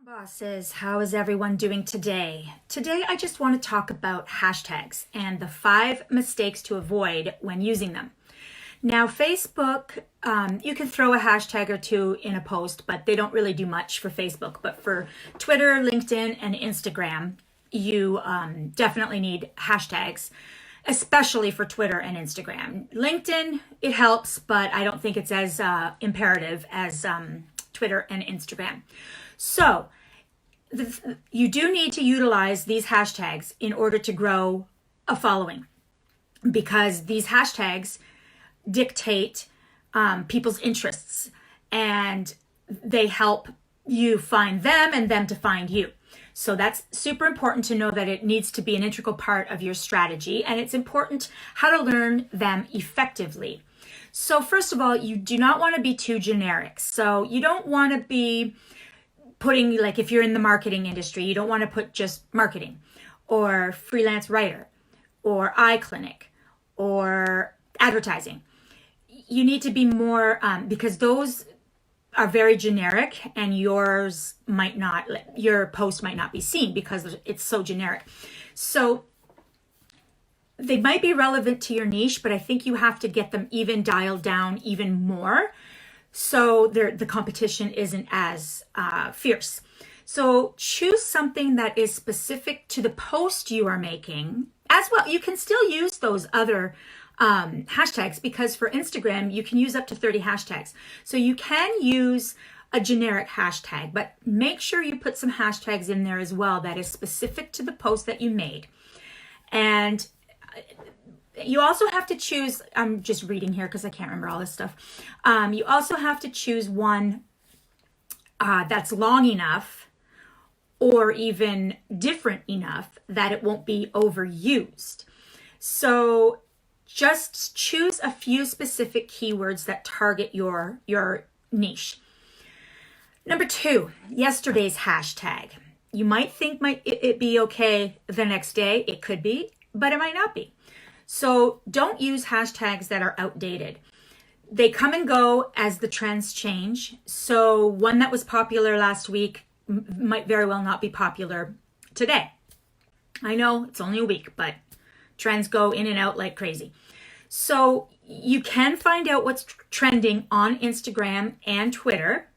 Bosses, how is everyone doing today? Today, I just want to talk about hashtags and the 5 mistakes to avoid when using them. Now, Facebook, you can throw a hashtag or two in a post, but they don't really do much for Facebook. But for Twitter, LinkedIn, and Instagram, you definitely need hashtags, especially for Twitter and Instagram. LinkedIn, it helps, but I don't think it's as imperative as Twitter and Instagram. So you do need to utilize these hashtags in order to grow a following, because these hashtags dictate people's interests and they help you find them and them to find you. So that's super important to know that it needs to be an integral part of your strategy, and it's important how to learn them effectively. So first of all, you do not want to be too generic. So you don't want to be putting, like if you're in the marketing industry, you don't want to put just marketing or freelance writer or eye clinic or advertising. You need to be more, because those are very generic and your post might not be seen because it's so generic. So they might be relevant to your niche, but I think you have to get them even dialed down even more so the competition isn't as fierce. So choose something that is specific to the post you are making as well. You can still use those other hashtags, because for Instagram, you can use up to 30 hashtags. So you can use a generic hashtag, but make sure you put some hashtags in there as well that is specific to the post that you made. And you also have to choose, I'm just reading here because I can't remember all this stuff. You also have to choose one that's long enough or even different enough that it won't be overused. So just choose a few specific keywords that target your niche. Number 2, yesterday's hashtag. You might think it be okay the next day. It could be, but it might not be. So don't use hashtags that are outdated. They come and go as the trends change. So one that was popular last week might very well not be popular today. I know it's only a week, but trends go in and out like crazy. So you can find out what's trending on Instagram and Twitter.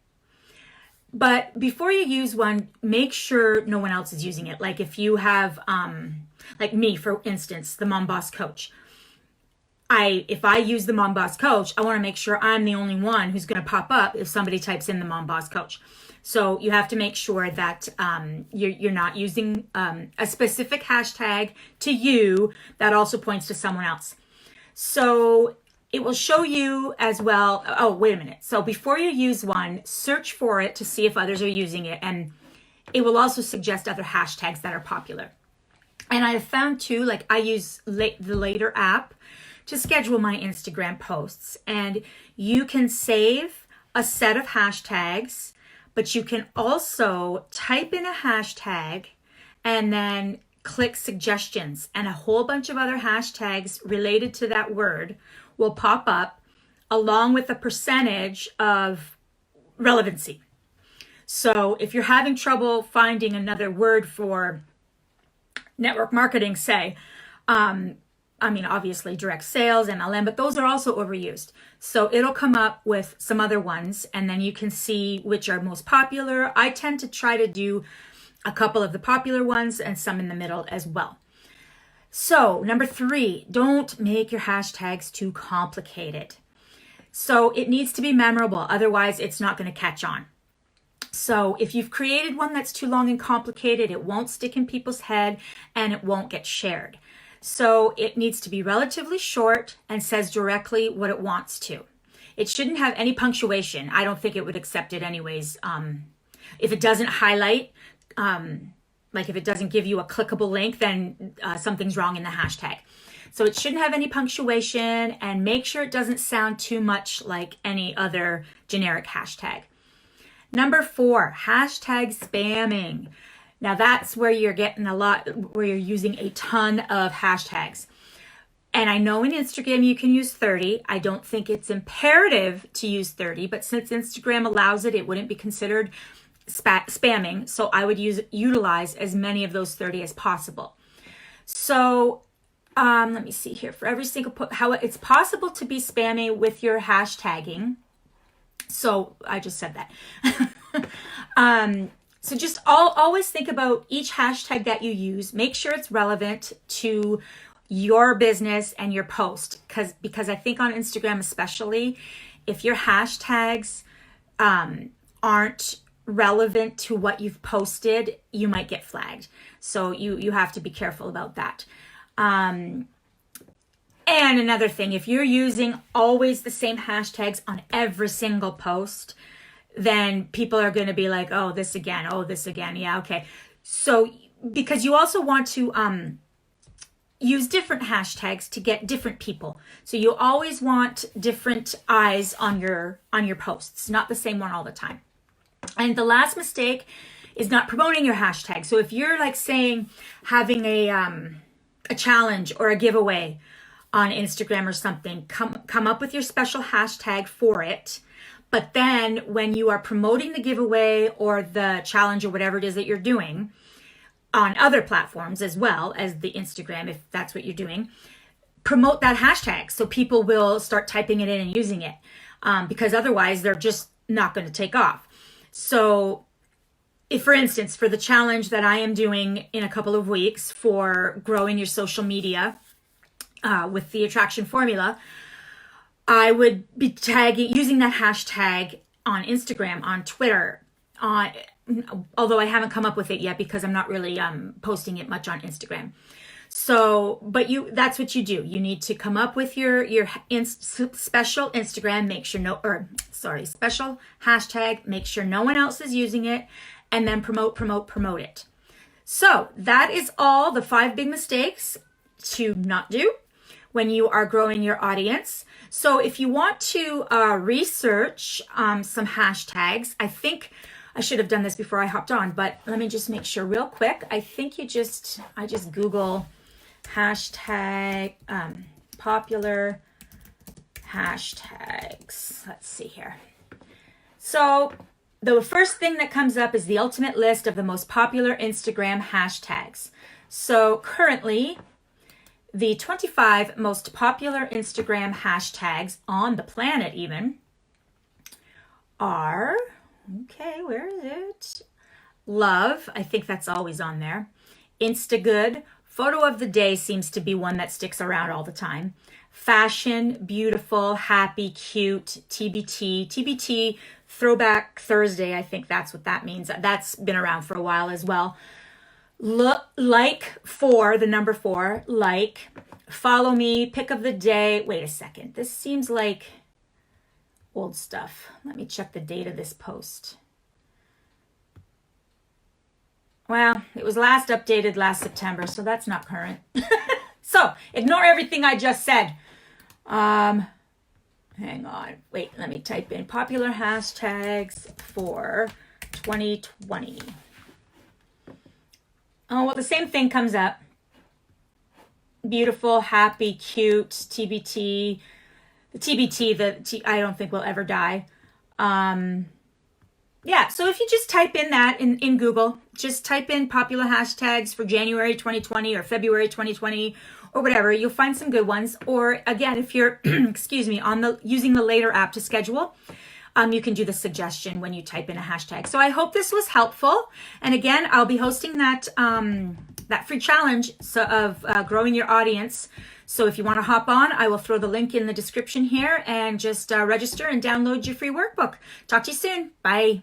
But before you use one, make sure no one else is using it. Like if you have, like me, for instance, the Mom Boss Coach. If I use the Mom Boss Coach, I want to make sure I'm the only one who's going to pop up if somebody types in the Mom Boss Coach. So you have to make sure that you're not using a specific hashtag to you that also points to someone else. So it will show you as well. Oh, wait a minute. So before you use one, search for it to see if others are using it. And it will also suggest other hashtags that are popular. And I have found too, like I use the Later app to schedule my Instagram posts. And you can save a set of hashtags, but you can also type in a hashtag and then click suggestions, and a whole bunch of other hashtags related to that word will pop up along with a percentage of relevancy. So if you're having trouble finding another word for network marketing, say, obviously direct sales, MLM, but those are also overused. So it'll come up with some other ones, and then you can see which are most popular. I tend to try to do a couple of the popular ones and some in the middle as well. So number 3, don't make your hashtags too complicated. So it needs to be memorable. Otherwise, it's not going to catch on. So if you've created one that's too long and complicated, it won't stick in people's head and it won't get shared. So it needs to be relatively short and says directly what it wants to. It shouldn't have any punctuation. I don't think it would accept it anyways. If it doesn't highlight, like if it doesn't give you a clickable link, then something's wrong in the hashtag. So it shouldn't have any punctuation, and make sure it doesn't sound too much like any other generic hashtag. Number 4, hashtag spamming. Now that's where you're getting where you're using a ton of hashtags. And I know in Instagram you can use 30. I don't think it's imperative to use 30, but since Instagram allows it, it wouldn't be considered spamming. So I would utilize as many of those 30 as possible. So let me see here. For every single how it's possible to be spammy with your hashtagging. So I just said that. So just always think about each hashtag that you use. Make sure it's relevant to your business and your post, because I think on Instagram especially, if your hashtags aren't relevant to what you've posted, you might get flagged. So you have to be careful about that. And another thing, if you're using always the same hashtags on every single post, then people are going to be like, oh, this again. Oh, this again. Yeah, okay. So because you also want to use different hashtags to get different people. So you always want different eyes on your posts, not the same one all the time. And the last mistake is not promoting your hashtag. So if you're like saying having a challenge or a giveaway on Instagram or something, come up with your special hashtag for it. But then when you are promoting the giveaway or the challenge or whatever it is that you're doing on other platforms as well as the Instagram, if that's what you're doing, promote that hashtag so people will start typing it in and using it, because otherwise they're just not going to take off. So if, for instance, for the challenge that I am doing in a couple of weeks for growing your social media with the attraction formula, I would be using that hashtag on Instagram, on Twitter, although I haven't come up with it yet because I'm not really posting it much on Instagram. So, but that's what you do. You need to come up with your special Instagram, special hashtag, make sure no one else is using it, and then promote it. So that is all the 5 big mistakes to not do when you are growing your audience. So if you want to research some hashtags, I think I should have done this before I hopped on, but let me just make sure real quick. I think I just Google hashtag, popular hashtags. Let's see here. So the first thing that comes up is the ultimate list of the most popular Instagram hashtags. So currently, the 25 most popular Instagram hashtags on the planet even are, okay, where is it? Love, I think that's always on there. Instagood, photo of the day seems to be one that sticks around all the time. Fashion, beautiful, happy, cute, TBT, throwback Thursday, I think that's what that means. That's been around for a while as well. Like, for the number 4, like, follow me, pick of the day. Wait a second. This seems like old stuff. Let me check the date of this post. Well, it was last updated last September, so that's not current. So ignore everything I just said. Hang on. Wait, let me type in popular hashtags for 2020. Oh, well, the same thing comes up. Beautiful, happy, cute, TBT. The TBT, I don't think will ever die. Yeah, so if you just type in that in Google, just type in popular hashtags for January 2020 or February 2020 or whatever, you'll find some good ones. Or again, if you're, excuse me, using the Later app to schedule, you can do the suggestion when you type in a hashtag. So I hope this was helpful. And again, I'll be hosting that free challenge of growing your audience. So if you want to hop on, I will throw the link in the description here and just register and download your free workbook. Talk to you soon. Bye.